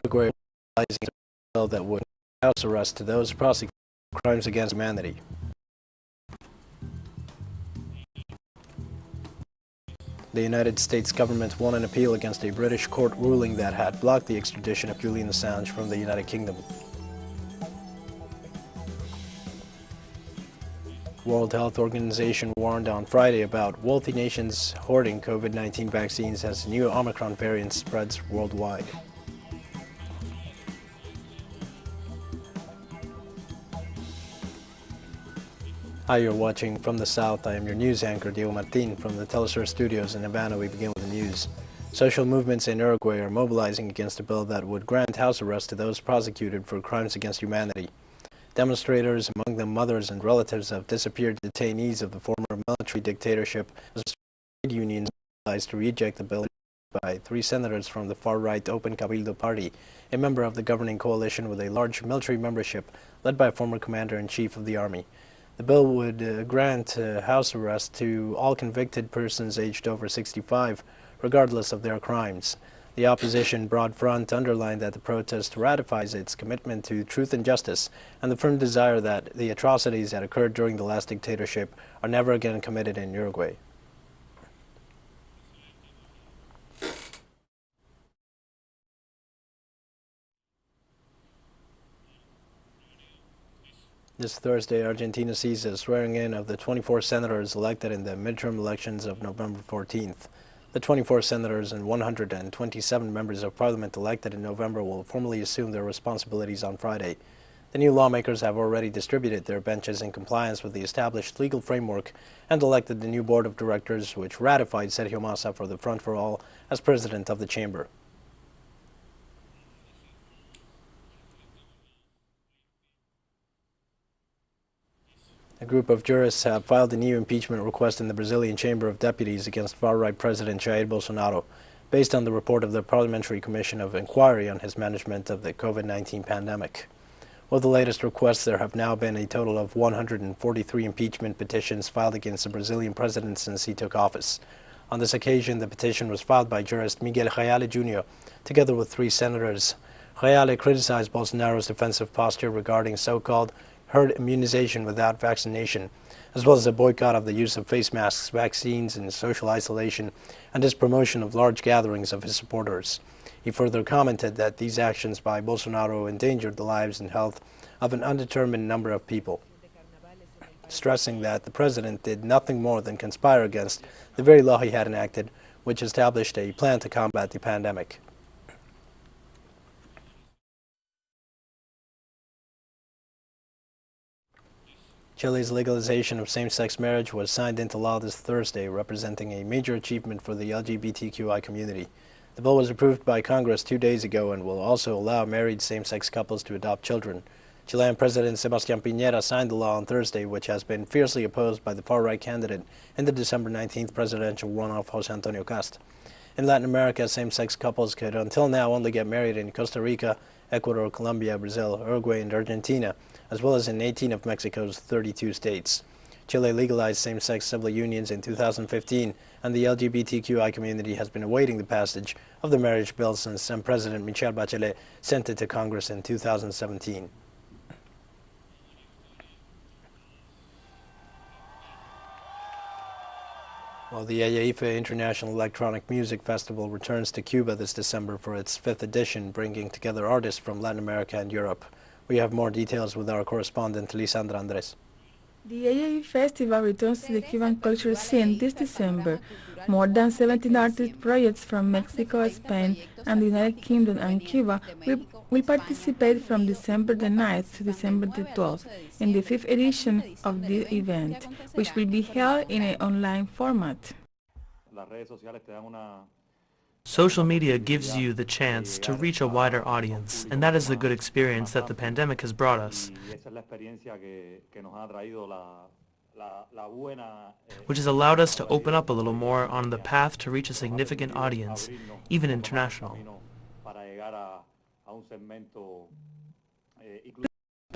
Uruguay realizing a bill that would house arrest to those prosecuted for crimes against humanity. The United States government won an appeal against a British court ruling that had blocked the extradition of Julian Assange from the United Kingdom. World Health Organization warned on Friday about wealthy nations hoarding COVID-19 vaccines as new Omicron variant spreads worldwide. Hi, you're watching From the South. I am your news anchor, Diego Martin. From the Telesur studios in Havana, we begin with the news. Social movements in Uruguay are mobilizing against a bill that would grant house arrest to those prosecuted for crimes against humanity. Demonstrators, among them mothers and relatives of disappeared detainees of the former military dictatorship, as trade unions mobilized to reject the bill by 3 senators from the far-right Open Cabildo Party, a member of the governing coalition with a large military membership led by a former commander-in-chief of the army. The bill would grant house arrest to all convicted persons aged over 65, regardless of their crimes. The opposition Broad Front underlined that the protest ratifies its commitment to truth and justice and the firm desire that the atrocities that occurred during the last dictatorship are never again committed in Uruguay. This Thursday, Argentina sees the swearing in of the 24 senators elected in the midterm elections of November 14th. The 24 senators and 127 members of parliament elected in November will formally assume their responsibilities on Friday. The new lawmakers have already distributed their benches in compliance with the established legal framework and elected the new board of directors, which ratified Sergio Massa for the Front for All as president of the chamber. A group of jurists have filed a new impeachment request in the Brazilian Chamber of Deputies against far-right President Jair Bolsonaro, based on the report of the Parliamentary Commission of Inquiry on his management of the COVID-19 pandemic. With the latest requests, there have now been a total of 143 impeachment petitions filed against the Brazilian president since he took office. On this occasion, the petition was filed by jurist Miguel Reale Jr., together with 3 senators. Reale criticized Bolsonaro's defensive posture regarding so-called herd immunization without vaccination, as well as the boycott of the use of face masks, vaccines, and social isolation, and his promotion of large gatherings of his supporters. He further commented that these actions by Bolsonaro endangered the lives and health of an undetermined number of people, stressing that the president did nothing more than conspire against the very law he had enacted, which established a plan to combat the pandemic. Chile's legalization of same-sex marriage was signed into law this Thursday, representing a major achievement for the LGBTQI community. The bill was approved by Congress 2 days ago and will also allow married same-sex couples to adopt children. Chilean President Sebastián Piñera signed the law on Thursday, which has been fiercely opposed by the far-right candidate in the December 19th presidential runoff, José Antonio Cast. In Latin America, same-sex couples could until now only get married in Costa Rica, Ecuador, Colombia, Brazil, Uruguay, and Argentina, as well as in 18 of Mexico's 32 states. Chile legalized same-sex civil unions in 2015, and the LGBTQI community has been awaiting the passage of the marriage bill since then President Michelle Bachelet sent it to Congress in 2017. While the AIFA International Electronic Music Festival returns to Cuba this December for its 5th edition, bringing together artists from Latin America and Europe. We have more details with our correspondent, Lisandra Andres. The AIFA Festival returns to the Cuban culture scene this December. More than 17 artist projects from Mexico, Spain, and the United Kingdom and Cuba will participate from December the 9th to December the 12th in the 5th edition of the event, which will be held in an online format. Social media gives you the chance to reach a wider audience, and that is the good experience that the pandemic has brought us, which has allowed us to open up a little more on the path to reach a significant audience, even international.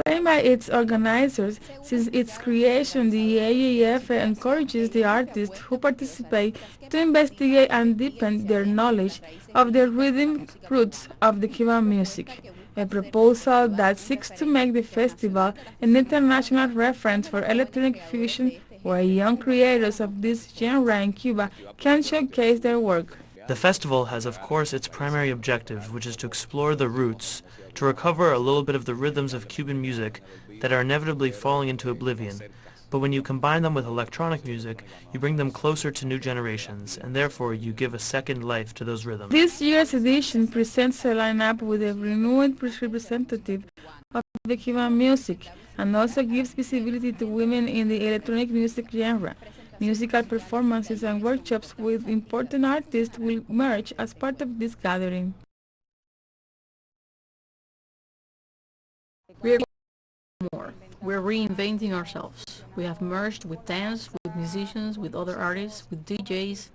Playing by its organizers. Since its creation, the AAF encourages the artists who participate to investigate and deepen their knowledge of the rhythmic roots of the Cuban music, a proposal that seeks to make the festival an international reference for electronic fusion where young creators of this genre in Cuba can showcase their work. The festival has, of course, its primary objective, which is to explore the roots, to recover a little bit of the rhythms of Cuban music that are inevitably falling into oblivion. But when you combine them with electronic music, you bring them closer to new generations, and therefore you give a second life to those rhythms. This year's edition presents a lineup with a renewed representative of the Cuban music and also gives visibility to women in the electronic music genre. Musical performances and workshops with important artists will merge as part of this gathering. We're more. We're reinventing ourselves. We have merged with dance, with musicians, with other artists, with DJs.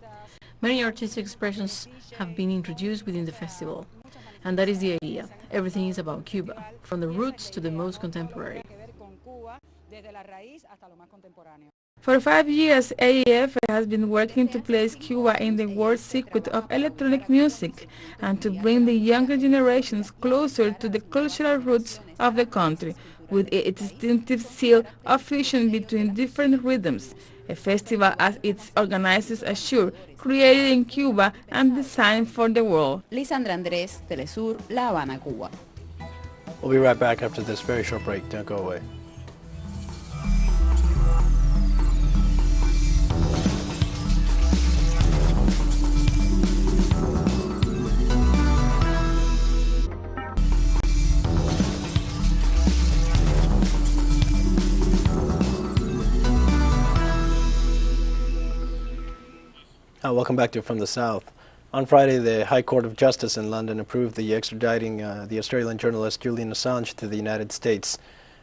Many artistic expressions have been introduced within the festival. And that is the idea. Everything is about Cuba, from the roots to the most contemporary. For 5 years, AEF has been working to place Cuba in the world circuit of electronic music and to bring the younger generations closer to the cultural roots of the country, with its distinctive seal of fusion between different rhythms, a festival, as its organizers assure, created in Cuba and designed for the world. Lisandra Andrés, Telesur, La Habana, Cuba. We'll be right back after this very short break. Don't go away. Welcome back to From the South. On Friday, the High Court of Justice in London approved the extraditing the Australian journalist Julian Assange to the United States.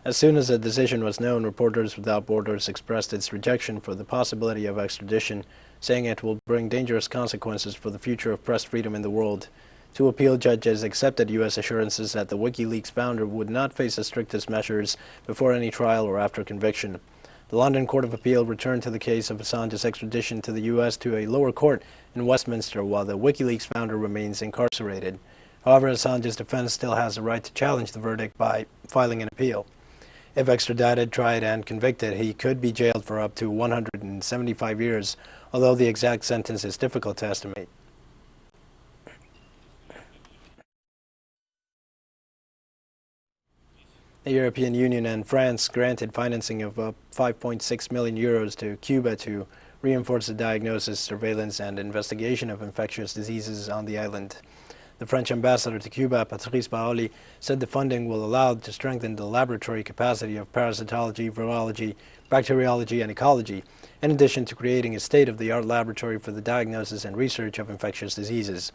As soon as the decision was known, Reporters Without Borders expressed its rejection for the possibility of extradition, saying it will bring dangerous consequences for the future of press freedom in the world. Two appeal judges accepted U.S. assurances that the WikiLeaks founder would not face the strictest measures before any trial or after conviction. The London Court of Appeal returned to the case of Assange's extradition to the U.S. to a lower court in Westminster while the WikiLeaks founder remains incarcerated. However, Assange's defense still has the right to challenge the verdict by filing an appeal. If extradited, tried, and convicted, he could be jailed for up to 175 years, although the exact sentence is difficult to estimate. The European Union and France granted financing of 5.6 million euros to Cuba to reinforce the diagnosis, surveillance, and investigation of infectious diseases on the island. The French ambassador to Cuba, Patrice Paoli, said the funding will allow to strengthen the laboratory capacity of parasitology, virology, bacteriology, and ecology, in addition to creating a state-of-the-art laboratory for the diagnosis and research of infectious diseases.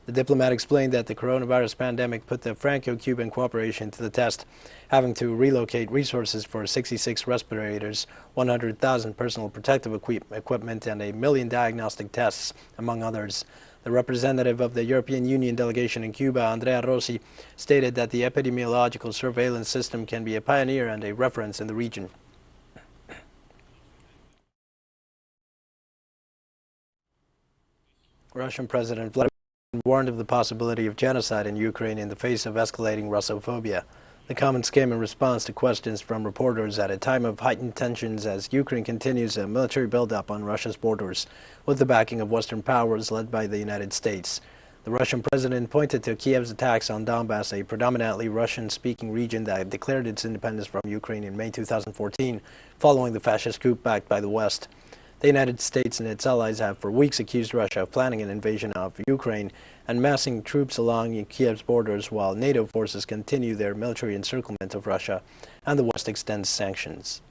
The diplomat explained that the coronavirus pandemic put the Franco-Cuban cooperation to the test, having to relocate resources for 66 respirators, 100,000 personal protective equipment, and 1 million diagnostic tests, among others. The representative of the European Union delegation in Cuba, Andrea Rossi, stated that the epidemiological surveillance system can be a pioneer and a reference in the region. Russian President Vladimir Putin warned of the possibility of genocide in Ukraine in the face of escalating Russophobia. The comments came in response to questions from reporters at a time of heightened tensions as Ukraine continues a military buildup on Russia's borders, with the backing of Western powers led by the United States. The Russian president pointed to Kiev's attacks on Donbass, a predominantly Russian-speaking region that declared its independence from Ukraine in May 2014, following the fascist coup backed by the West. The United States and its allies have for weeks accused Russia of planning an invasion of Ukraine and massing troops along Kiev's borders while NATO forces continue their military encirclement of Russia and the West extends sanctions.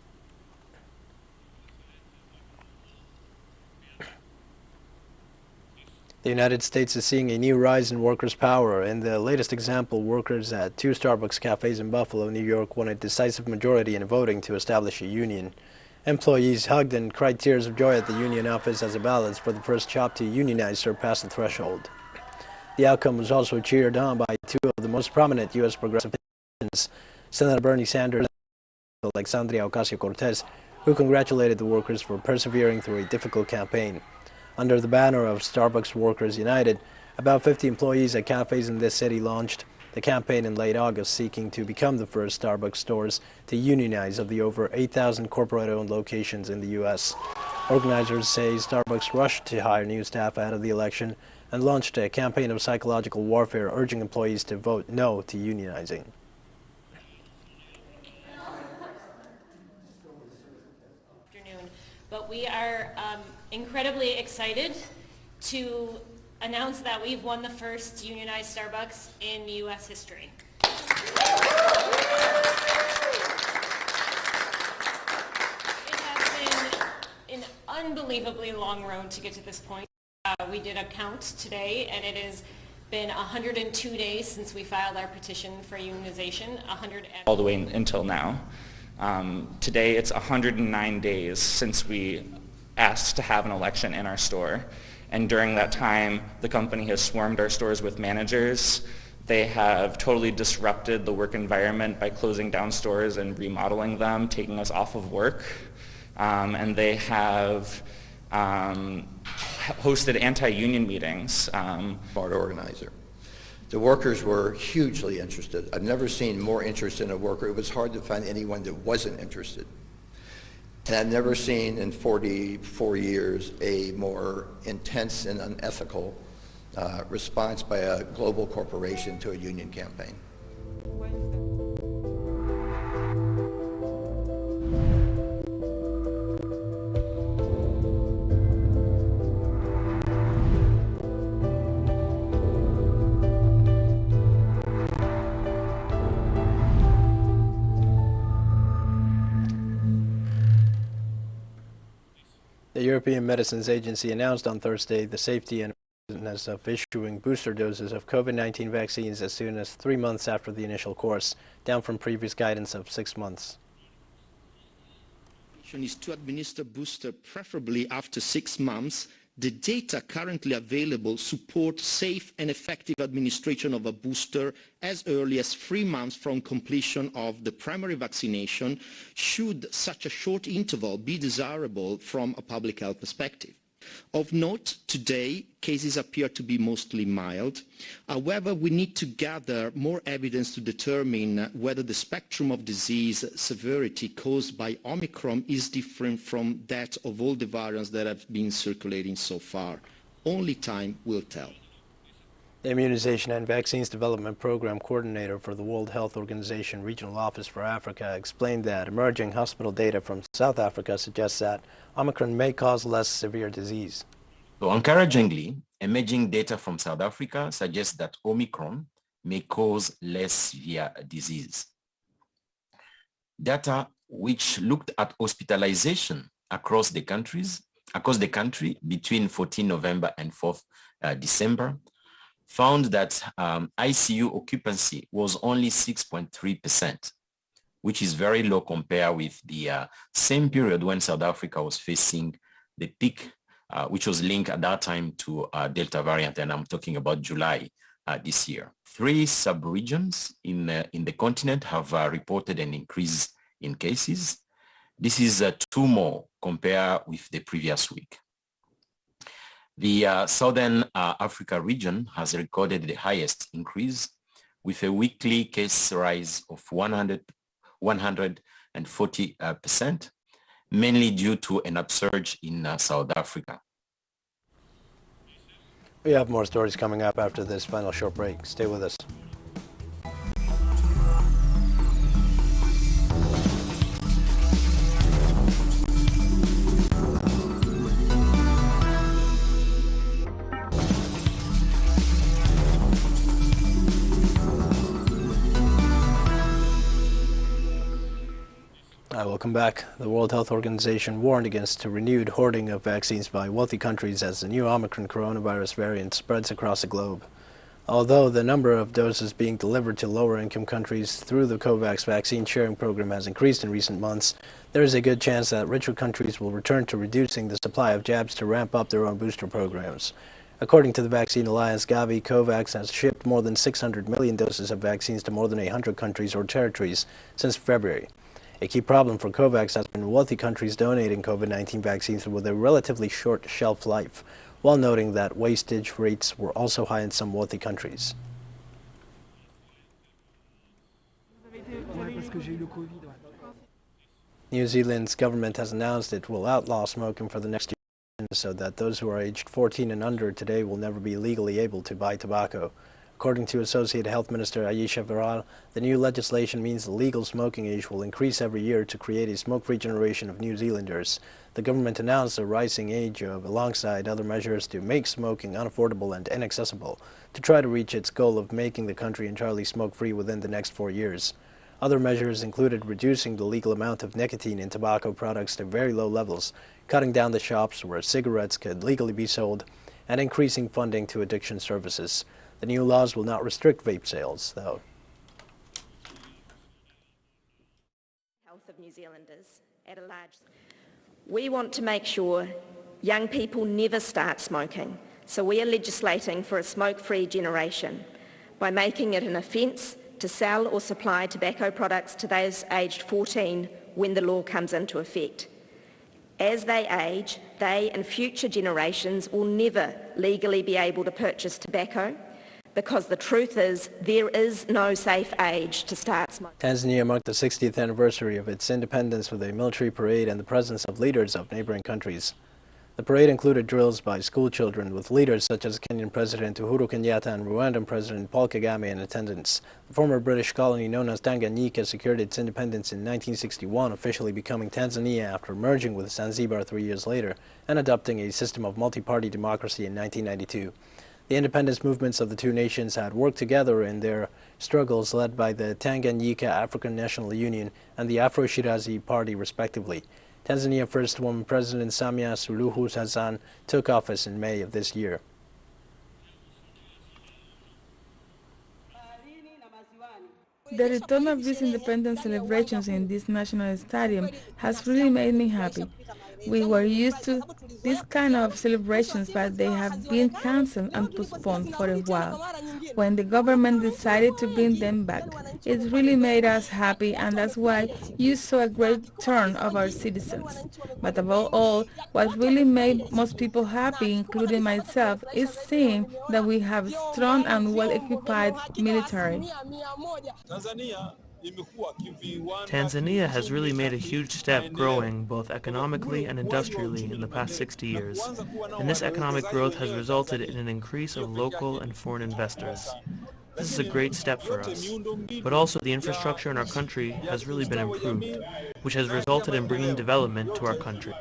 The United States is seeing a new rise in workers' power. In the latest example, workers at 2 Starbucks cafes in Buffalo, New York, won a decisive majority in voting to establish a union. Employees hugged and cried tears of joy at the union office as the ballots for the first shop to unionize surpassed the threshold. The outcome was also cheered on by 2 of the most prominent U.S. progressive politicians, Senator Bernie Sanders Alexandria Ocasio-Cortez, who congratulated the workers for persevering through a difficult campaign. Under the banner of Starbucks Workers United, about 50 employees at cafes in this city launched the campaign in late August, seeking to become the first Starbucks stores to unionize of the over 8,000 corporate-owned locations in the U.S. Organizers say Starbucks rushed to hire new staff ahead of the election and launched a campaign of psychological warfare urging employees to vote no to unionizing. But we are incredibly excited to announce that we've won the first unionized Starbucks in U.S. history. It has been an unbelievably long road to get to this point. We did a count today, and it has been 102 days since we filed our petition for unionization. All the way until now. Today it's 109 days since we asked to have an election in our store. And during that time, the company has swarmed our stores with managers. They have totally disrupted the work environment by closing down stores and remodeling them, taking us off of work. And they have hosted anti-union meetings. Smart organizer. The workers were hugely interested. I've never seen more interest in a worker. It was hard to find anyone that wasn't interested. And I've never seen in 44 years a more intense and unethical response by a global corporation to a union campaign. The European Medicines Agency announced on Thursday the safety and effectiveness of issuing booster doses of COVID-19 vaccines as soon as 3 months after the initial course, down from previous guidance of 6 months. Is to administer booster preferably after 6 months. The data currently available support safe and effective administration of a booster as early as 3 months from completion of the primary vaccination, should such a short interval be desirable from a public health perspective. Of note, today, cases appear to be mostly mild. However, we need to gather more evidence to determine whether the spectrum of disease severity caused by Omicron is different from that of all the variants that have been circulating so far. Only time will tell. The Immunization and Vaccines Development Program Coordinator for the World Health Organization Regional Office for Africa explained that emerging hospital data from South Africa suggests that Omicron may cause less severe disease. So encouragingly, emerging data from South Africa suggests that Omicron may cause less severe disease. Data which looked at hospitalization across the country between 14 November and 4th December found that ICU occupancy was only 6.3%, which is very low compared with the same period when South Africa was facing the peak, which was linked at that time to Delta variant, and I'm talking about July this year. 3 sub-regions in the continent have reported an increase in cases. This is 2 more compared with the previous week. The Southern Africa region has recorded the highest increase with a weekly case rise of 140%, mainly due to an upsurge in South Africa. We have more stories coming up after this final short break. Stay with us. Welcome back. The World Health Organization warned against a renewed hoarding of vaccines by wealthy countries as the new Omicron coronavirus variant spreads across the globe. Although the number of doses being delivered to lower-income countries through the COVAX vaccine sharing program has increased in recent months, there is a good chance that richer countries will return to reducing the supply of jabs to ramp up their own booster programs. According to the Vaccine Alliance, Gavi, COVAX has shipped more than 600 million doses of vaccines to more than 100 countries or territories since February. A key problem for COVAX has been wealthy countries donating COVID-19 vaccines with a relatively short shelf life, while noting that wastage rates were also high in some wealthy countries. New Zealand's government has announced it will outlaw smoking for the next year, so that those who are aged 14 and under today will never be legally able to buy tobacco. According to Associate Health Minister Ayesha Viral, the new legislation means the legal smoking age will increase every year to create a smoke-free generation of New Zealanders. The government announced a rising age alongside other measures to make smoking unaffordable and inaccessible, to try to reach its goal of making the country entirely smoke-free within the next 4 years. Other measures included reducing the legal amount of nicotine in tobacco products to very low levels, cutting down the shops where cigarettes could legally be sold, and increasing funding to addiction services. The new laws will not restrict vape sales, though. Health of New Zealanders at a large. We want to make sure young people never start smoking, so we are legislating for a smoke-free generation by making it an offence to sell or supply tobacco products to those aged 14 when the law comes into effect. As they age, they and future generations will never legally be able to purchase tobacco, because the truth is there is no safe age to start smoking. Tanzania marked the 60th anniversary of its independence with a military parade and the presence of leaders of neighboring countries. The parade included drills by school children with leaders such as Kenyan President Uhuru Kenyatta and Rwandan President Paul Kagame in attendance. The former British colony known as Tanganyika secured its independence in 1961, officially becoming Tanzania after merging with Zanzibar 3 years later and adopting a system of multi-party democracy in 1992. The independence movements of the two nations had worked together in their struggles led by the Tanganyika African National Union and the Afro-Shirazi Party, respectively. Tanzania First Woman President Samia Suluhu Hassan took office in May of this year. The return of these independence celebrations in this national stadium has really made me happy. We were used to these kind of celebrations, but they have been cancelled and postponed for a while. When the government decided to bring them back, it really made us happy, and that's why you saw a great turn of our citizens. But above all, what really made most people happy, including myself, is seeing that we have a strong and well-equipped military. Tanzania has really made a huge step growing both economically and industrially in the past 60 years, and this economic growth has resulted in an increase of local and foreign investors. This is a great step for us, but also the infrastructure in our country has really been improved, which has resulted in bringing development to our country.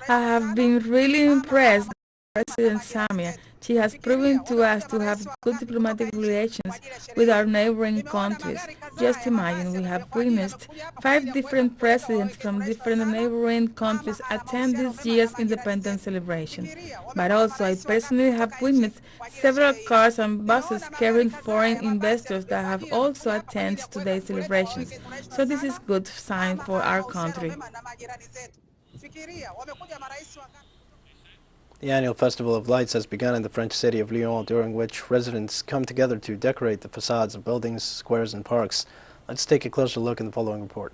I have been really impressed by President Samia. She has proven to us to have good diplomatic relations with our neighboring countries. Just imagine, we have witnessed 5 different presidents from different neighboring countries attend this year's independence celebration. But also, I personally have witnessed several cars and buses carrying foreign investors that have also attended today's celebrations. So this is a good sign for our country. The annual Festival of Lights has begun in the French city of Lyon, during which residents come together to decorate the facades of buildings, squares, and parks. Let's take a closer look in the following report.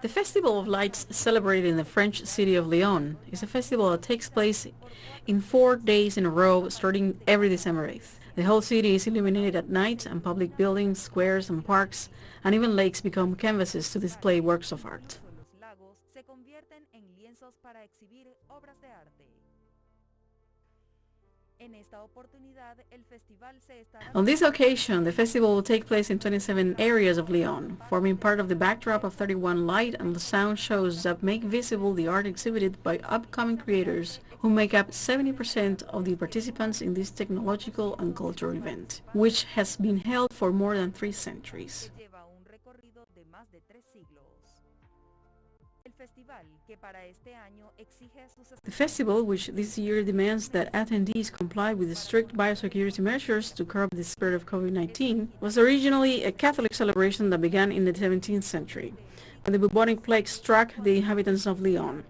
The Festival of Lights, celebrated in the French city of Lyon, is a festival that takes place in 4 days in a row, starting every December 8th. The whole city is illuminated at night, and public buildings, squares, and parks, and even lakes become canvases to display works of art. On this occasion, the festival will take place in 27 areas of Lyon, forming part of the backdrop of 31 light and sound shows that make visible the art exhibited by upcoming creators who make up 70% of the participants in this technological and cultural event, which has been held for more than 3 centuries. The festival, which this year demands that attendees comply with the strict biosecurity measures to curb the spread of COVID-19, was originally a Catholic celebration that began in the 17th century, when the bubonic plague struck the inhabitants of Lyon,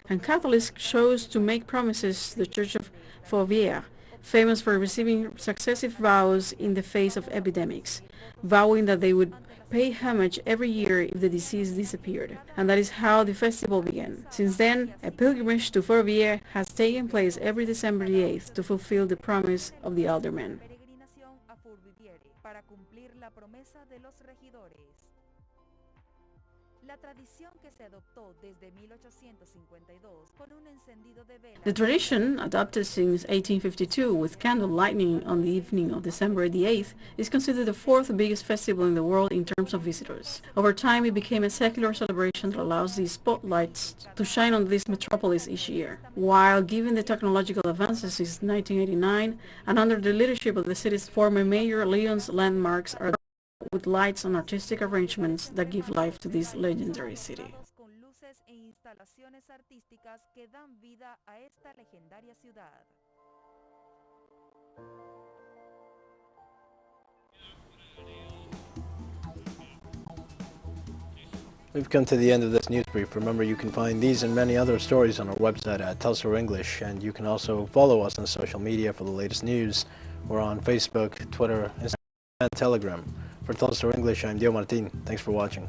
and Catholics chose to make promises to the Church of Fourvière, famous for receiving successive vows in the face of epidemics, vowing that they would pay homage every year if the disease disappeared. And that is how the festival began. Since then, a pilgrimage to Fourvière has taken place every December the 8th to fulfill the promise of the aldermen. The tradition, adopted since 1852 with candle lighting on the evening of December the 8th, is considered the fourth biggest festival in the world in terms of visitors. Over time, it became a secular celebration that allows the spotlights to shine on this metropolis each year. While given the technological advances since 1989, and under the leadership of the city's former mayor, Leon's landmarks are with lights and artistic arrangements that give life to this legendary city. We've come to the end of this news brief. Remember, you can find these and many other stories on our website at Telstar English, and you can also follow us on social media for the latest news. We're on Facebook, Twitter, Instagram, and Telegram. For Telstar English, I'm Dio Martin. Thanks for watching.